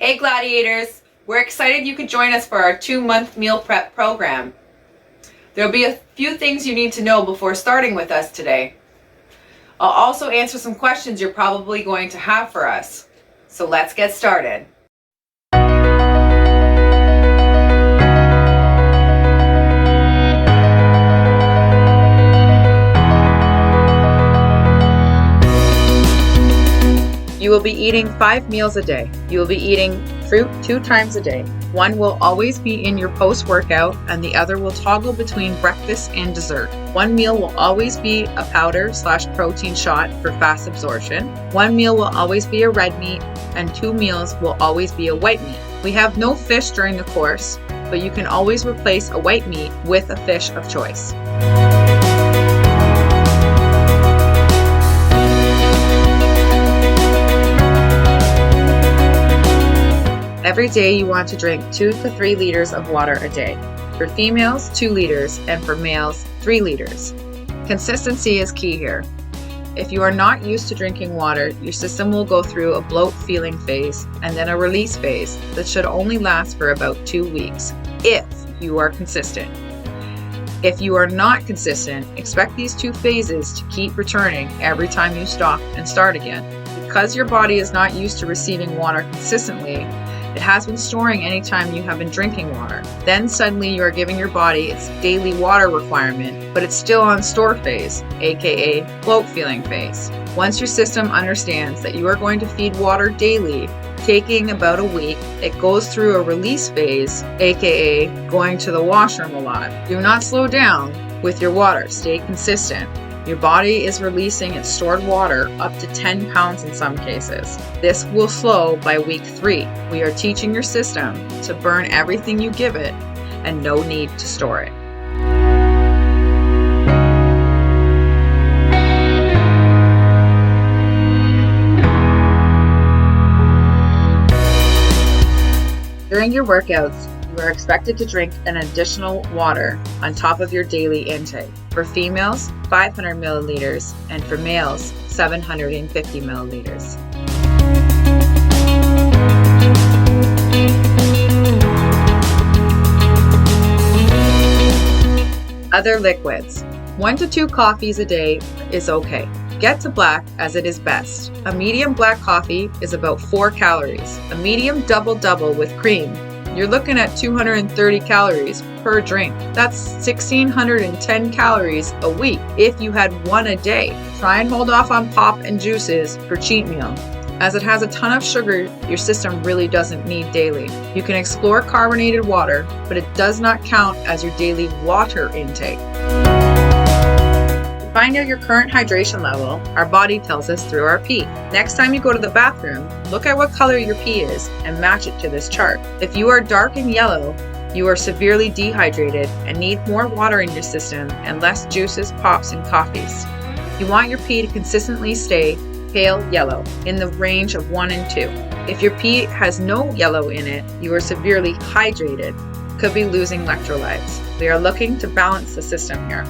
Hey Gladiators, we're excited you could join us for our 2-month meal prep program. There'll be a few things you need to know before starting with us today. I'll also answer some questions you're probably going to have for us. So let's get started. You will be eating 5 meals a day. You will be eating fruit 2 times a day. One will always be in your post-workout and the other will toggle between breakfast and dessert. One meal will always be a powder/protein shot for fast absorption. One meal will always be a red meat and 2 meals will always be a white meat. We have no fish during the course, but you can always replace a white meat with a fish of choice. Every day you want to drink 2 to 3 liters of water a day. For females, 2 liters, and for males, 3 liters. Consistency is key here. If you are not used to drinking water, your system will go through a bloat feeling phase and then a release phase that should only last for about 2 weeks, if you are consistent. If you are not consistent, expect these 2 phases to keep returning every time you stop and start again. Because your body is not used to receiving water consistently, it has been storing any time you have been drinking water. Then suddenly you are giving your body its daily water requirement, but it's still on store phase, aka bloat feeling phase. Once your system understands that you are going to feed water daily, taking about a week, it goes through a release phase, aka going to the washroom a lot. Do not slow down with your water, stay consistent. Your body is releasing its stored water up to 10 pounds in some cases. This will slow by week 3. We are teaching your system to burn everything you give it and no need to store it. During your workouts, you are expected to drink an additional water on top of your daily intake. For females, 500 milliliters, and for males, 750 milliliters. Other liquids. 1 to 2 coffees a day is okay. Get to black as it is best. A medium black coffee is about 4 calories. A medium double-double with cream, you're looking at 230 calories per drink. That's 1,610 calories a week if you had 1 a day. Try and hold off on pop and juices for cheat meal. As it has a ton of sugar, your system really doesn't need daily. You can explore carbonated water, but it does not count as your daily water intake. To find out your current hydration level, our body tells us through our pee. Next time you go to the bathroom, look at what color your pee is and match it to this chart. If you are dark and yellow, you are severely dehydrated and need more water in your system and less juices, pops, and coffees. You want your pee to consistently stay pale yellow in the range of 1 and 2. If your pee has no yellow in it, you are severely hydrated, could be losing electrolytes. We are looking to balance the system here.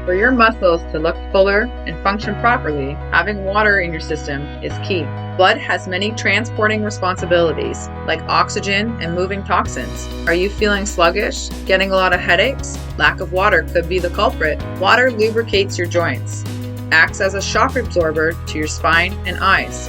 For your muscles to look fuller and function properly, having water in your system is key. Blood has many transporting responsibilities, like oxygen and moving toxins. Are you feeling sluggish? Getting a lot of headaches? Lack of water could be the culprit. Water lubricates your joints, acts as a shock absorber to your spine and eyes.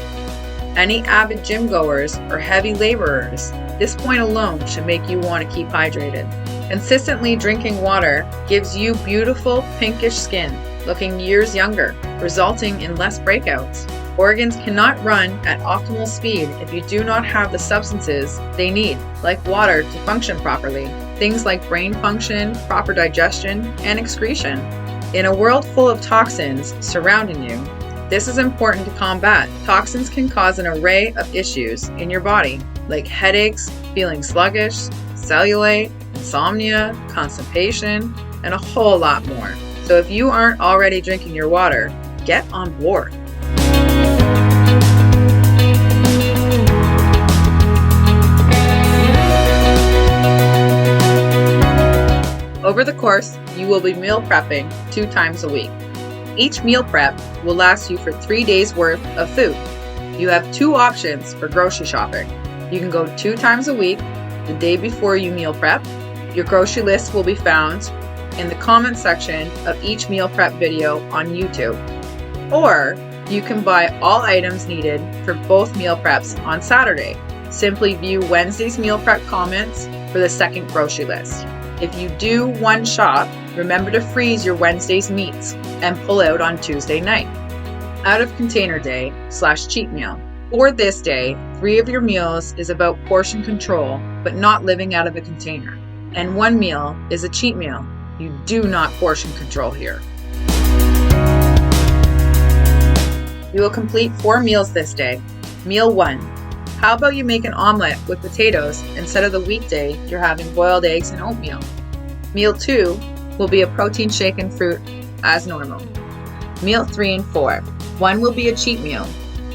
Any avid gym goers or heavy laborers, this point alone should make you want to keep hydrated. Consistently drinking water gives you beautiful pinkish skin, looking years younger, resulting in less breakouts. Organs cannot run at optimal speed if you do not have the substances they need, like water, to function properly. Things like brain function, proper digestion, and excretion. In a world full of toxins surrounding you, this is important to combat. Toxins can cause an array of issues in your body, like headaches, feeling sluggish, cellulite, insomnia, constipation, and a whole lot more. So if you aren't already drinking your water, get on board. Over the course, you will be meal prepping 2 times a week. Each meal prep will last you for 3 days worth of food. You have 2 options for grocery shopping. You can go 2 times a week, the day before you meal prep. Your grocery list will be found in the comment section of each meal prep video on YouTube. Or you can buy all items needed for both meal preps on Saturday. Simply view Wednesday's meal prep comments for the second grocery list. If you do one shop, remember to freeze your Wednesday's meats and pull out on Tuesday night. Out of container day / cheat meal. For this day, 3 of your meals is about portion control, but not living out of a container. And 1 meal is a cheat meal. You do not portion control here. You will complete 4 meals this day. Meal 1. How about you make an omelet with potatoes instead of the weekday you're having boiled eggs and oatmeal? Meal 2 will be a protein shake and fruit as normal. Meal 3 and 4. 1 will be a cheat meal.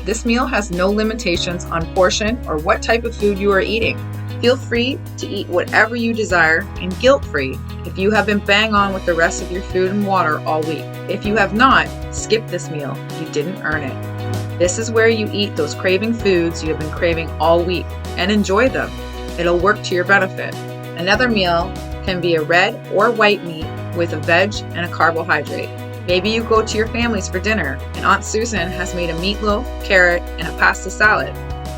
This meal has no limitations on portion or what type of food you are eating. Feel free to eat whatever you desire and guilt-free if you have been bang on with the rest of your food and water all week. If you have not, skip this meal. You didn't earn it. This is where you eat those craving foods you have been craving all week and enjoy them. It'll work to your benefit. Another meal can be a red or white meat with a veg and a carbohydrate. Maybe you go to your family's for dinner and Aunt Susan has made a meatloaf, carrot, and a pasta salad.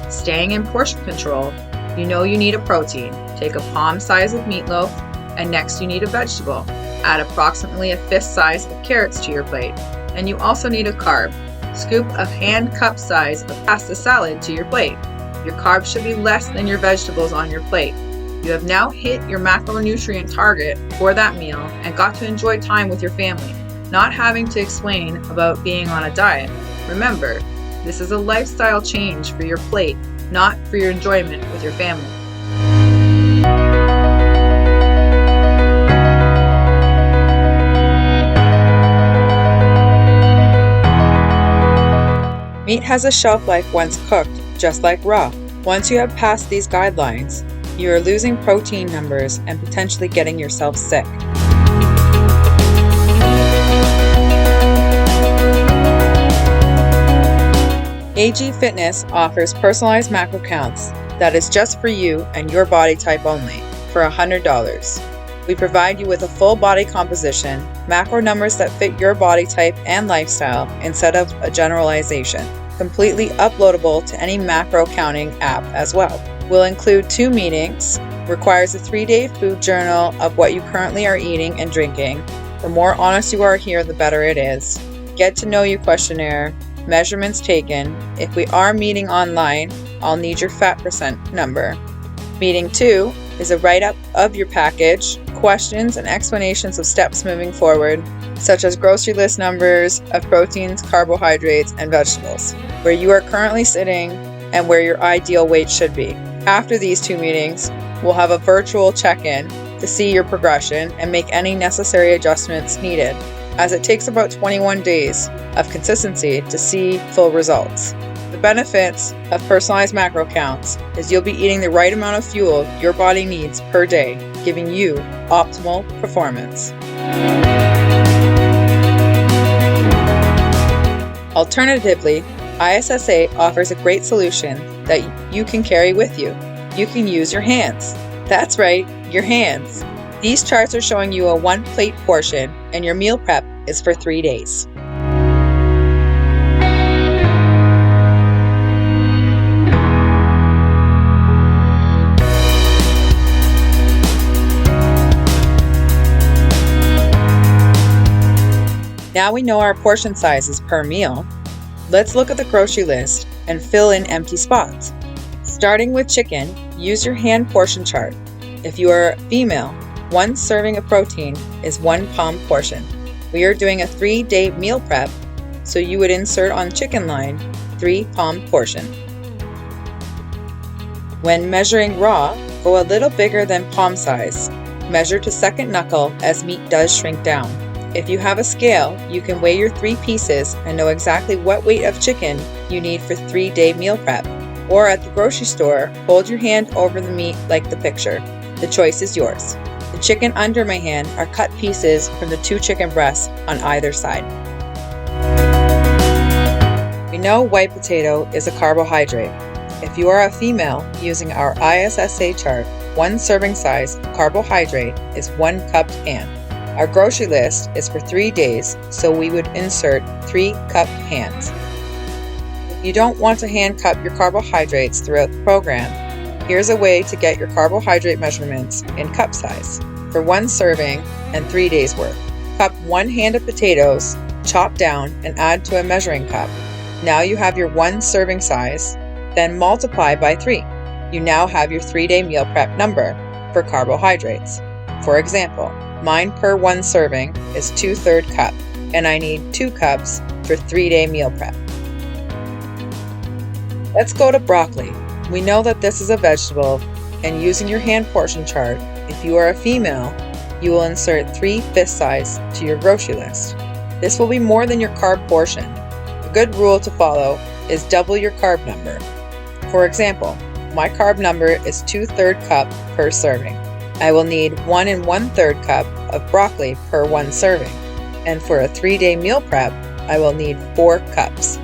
Staying in portion control, you know you need a protein. Take a palm size of meatloaf, and next you need a vegetable. Add approximately a fist size of carrots to your plate. And you also need a carb. Scoop a hand cup size of pasta salad to your plate. Your carbs should be less than your vegetables on your plate. You have now hit your macronutrient target for that meal and got to enjoy time with your family, not having to explain about being on a diet. Remember, this is a lifestyle change for your plate, not for your enjoyment with your family. Meat has a shelf life once cooked, just like raw. Once you have passed these guidelines, you are losing protein numbers and potentially getting yourself sick. AG Fitness offers personalized macro counts that is just for you and your body type only for $100. We provide you with a full body composition, macro numbers that fit your body type and lifestyle instead of a generalization, completely uploadable to any macro counting app as well. We'll include 2 meetings, requires a 3-day food journal of what you currently are eating and drinking. The more honest you are here, the better it is. Get to know you questionnaire, measurements taken. If we are meeting online, I'll need your fat percent number. Meeting 2 is a write-up of your package, questions and explanations of steps moving forward, such as grocery list numbers of proteins, carbohydrates, and vegetables, where you are currently sitting and where your ideal weight should be. After these 2 meetings, we'll have a virtual check-in to see your progression and make any necessary adjustments needed, as it takes about 21 days of consistency to see full results. The benefits of personalized macro counts is you'll be eating the right amount of fuel your body needs per day, giving you optimal performance. Alternatively, ISSA offers a great solution that you can carry with you. You can use your hands. That's right, your hands. These charts are showing you a 1-plate portion, and your meal prep is for 3 days. Now we know our portion sizes per meal. Let's look at the grocery list and fill in empty spots. Starting with chicken, use your hand portion chart. If you are female, 1 serving of protein is 1 palm portion. We are doing a 3-day meal prep, so you would insert on chicken line 3 palm portion. When measuring raw, go a little bigger than palm size. Measure to second knuckle as meat does shrink down. If you have a scale, you can weigh your 3 pieces and know exactly what weight of chicken you need for 3-day meal prep. Or at the grocery store, hold your hand over the meat like the picture. The choice is yours. The The chicken under my hand are cut pieces from the 2 chicken breasts on either side. We know white potato is a carbohydrate. If you are a female, using our ISSA chart, 1 serving size of carbohydrate is 1 cupped hand. Our grocery list is for 3 days, so we would insert 3 cupped hands. If you don't want to hand cup your carbohydrates throughout the program, here's a way to get your carbohydrate measurements in cup size. For 1 serving and 3 days worth, cup 1 hand of potatoes, chop down and add to a measuring cup. Now you have your 1 serving size, then multiply by 3. You now have your 3-day meal prep number for carbohydrates. For example, mine per 1 serving is 2/3 cup, and I need 2 cups for 3-day meal prep. Let's go to broccoli. We know that this is a vegetable, and using your hand portion chart, if you are a female, you will insert 3 fist size to your grocery list. This will be more than your carb portion. A good rule to follow is double your carb number. For example, my carb number is 2/3 cup per serving. I will need 1 1/3 cup of broccoli per 1 serving, and for a 3-day meal prep, I will need 4 cups.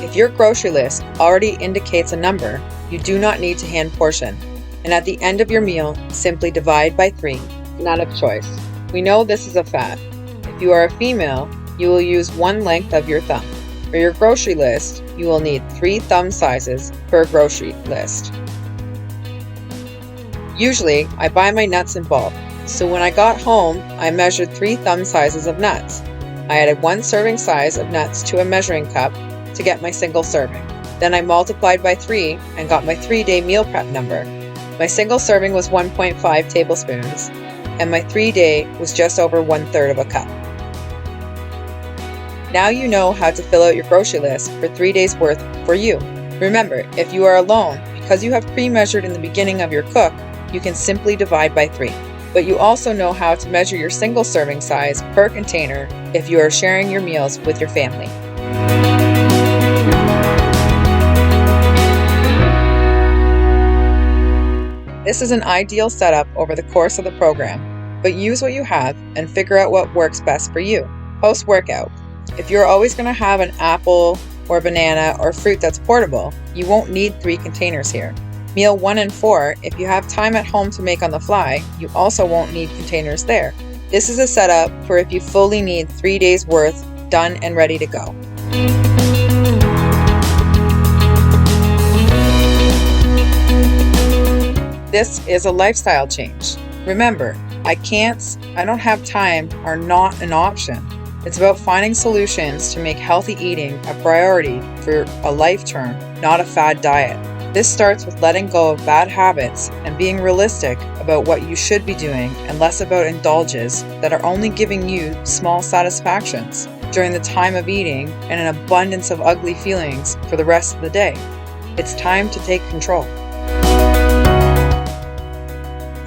If your grocery list already indicates a number, you do not need to hand portion, and at the end of your meal, simply divide by 3, not of choice. We know this is a fad. If you are a female, you will use 1 length of your thumb. For your grocery list, you will need 3 thumb sizes per grocery list. Usually, I buy my nuts in bulk, so when I got home, I measured 3 thumb sizes of nuts. I added 1 serving size of nuts to a measuring cup to get my single serving. Then I multiplied by 3 and got my 3-day meal prep number. My single serving was 1.5 tablespoons, and my 3-day was just over 1/3 of a cup. Now you know how to fill out your grocery list for 3 days worth for you. Remember, if you are alone, because you have pre-measured in the beginning of your cook, you can simply divide by 3. But you also know how to measure your single serving size per container if you are sharing your meals with your family. This is an ideal setup over the course of the program, but use what you have and figure out what works best for you. Post-workout, if you're always going to have an apple or banana or fruit that's portable, you won't need 3 containers here. Meal 1 and 4, if you have time at home to make on the fly, you also won't need containers there. This is a setup for if you fully need 3 days worth done and ready to go. This is a lifestyle change. Remember, I don't have time are not an option. It's about finding solutions to make healthy eating a priority for a life term, not a fad diet. This starts with letting go of bad habits and being realistic about what you should be doing and less about indulges that are only giving you small satisfactions during the time of eating and an abundance of ugly feelings for the rest of the day. It's time to take control.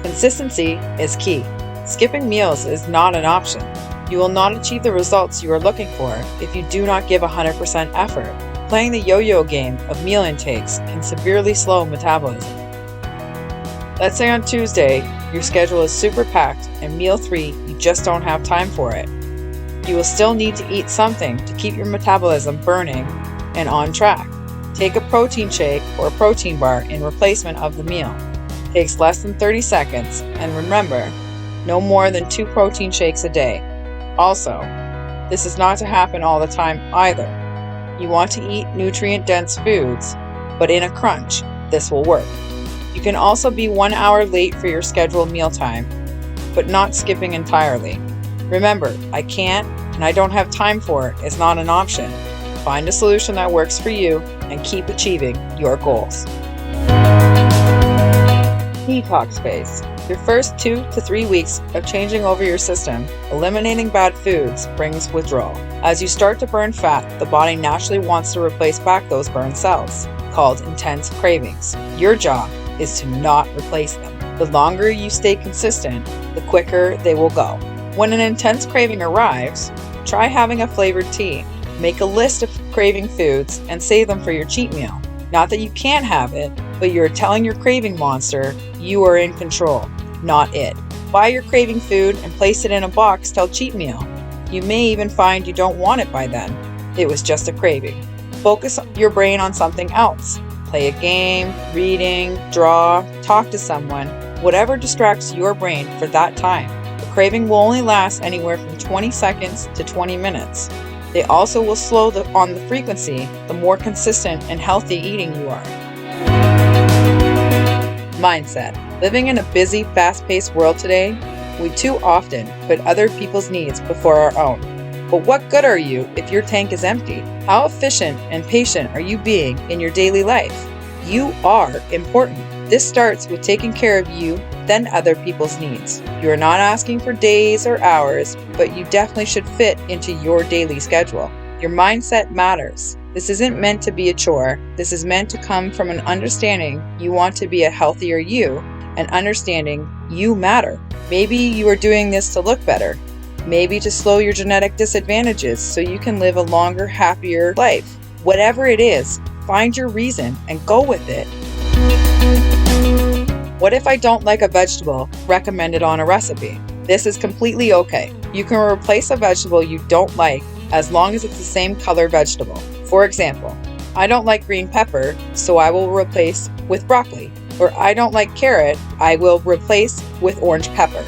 Consistency is key. Skipping meals is not an option. You will not achieve the results you are looking for if you do not give 100% effort. Playing the yo-yo game of meal intakes can severely slow metabolism. Let's say on Tuesday, your schedule is super packed and meal 3, you just don't have time for it. You will still need to eat something to keep your metabolism burning and on track. Take a protein shake or a protein bar in replacement of the meal. It takes less than 30 seconds, and remember, no more than 2 protein shakes a day. Also, this is not to happen all the time either. You want to eat nutrient-dense foods, but in a crunch, this will work. You can also be 1 hour late for your scheduled mealtime, but not skipping entirely. Remember, I can't and I don't have time for it is not an option. Find a solution that works for you and keep achieving your goals. Detox phase. Your first 2 to 3 weeks of changing over your system, eliminating bad foods, brings withdrawal. As you start to burn fat, the body naturally wants to replace back those burned cells, called intense cravings. Your job is to not replace them. The longer you stay consistent, the quicker they will go. When an intense craving arrives, try having a flavored tea. Make a list of craving foods and save them for your cheat meal. Not that you can't have it, but you're telling your craving monster you are in control, not it. Buy your craving food and place it in a box till cheat meal. You may even find you don't want it by then. It was just a craving. Focus your brain on something else. Play a game, reading, draw, talk to someone, whatever distracts your brain for that time. The craving will only last anywhere from 20 seconds to 20 minutes. They also will slow on the frequency the more consistent and healthy eating you are. Mindset. Living in a busy, fast-paced world today, we too often put other people's needs before our own. But what good are you if your tank is empty? How efficient and patient are you being in your daily life? You are important. This starts with taking care of you, then other people's needs. You are not asking for days or hours, but you definitely should fit into your daily schedule. Your mindset matters. This isn't meant to be a chore. This is meant to come from an understanding you want to be a healthier you and understanding you matter. Maybe you are doing this to look better. Maybe to slow your genetic disadvantages so you can live a longer, happier life. Whatever it is, find your reason and go with it. What if I don't like a vegetable recommended on a recipe? This is completely okay. You can replace a vegetable you don't like as long as it's the same color vegetable. For example, I don't like green pepper, so I will replace with broccoli. Or I don't like carrot, I will replace with orange pepper.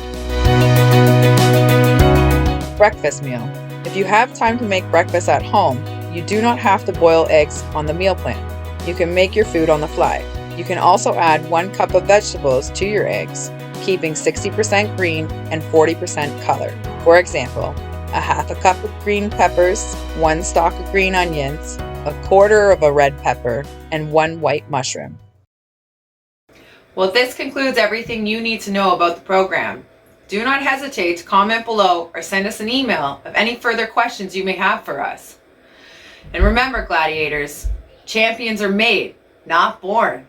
Breakfast meal. If you have time to make breakfast at home, you do not have to boil eggs on the meal plan. You can make your food on the fly. You can also add 1 cup of vegetables to your eggs, keeping 60% green and 40% color. For example, a half a cup of green peppers, 1 stalk of green onions, a quarter of a red pepper, and 1 white mushroom. Well, this concludes everything you need to know about the program. Do not hesitate to comment below or send us an email of any further questions you may have for us. And remember, gladiators, champions are made, not born.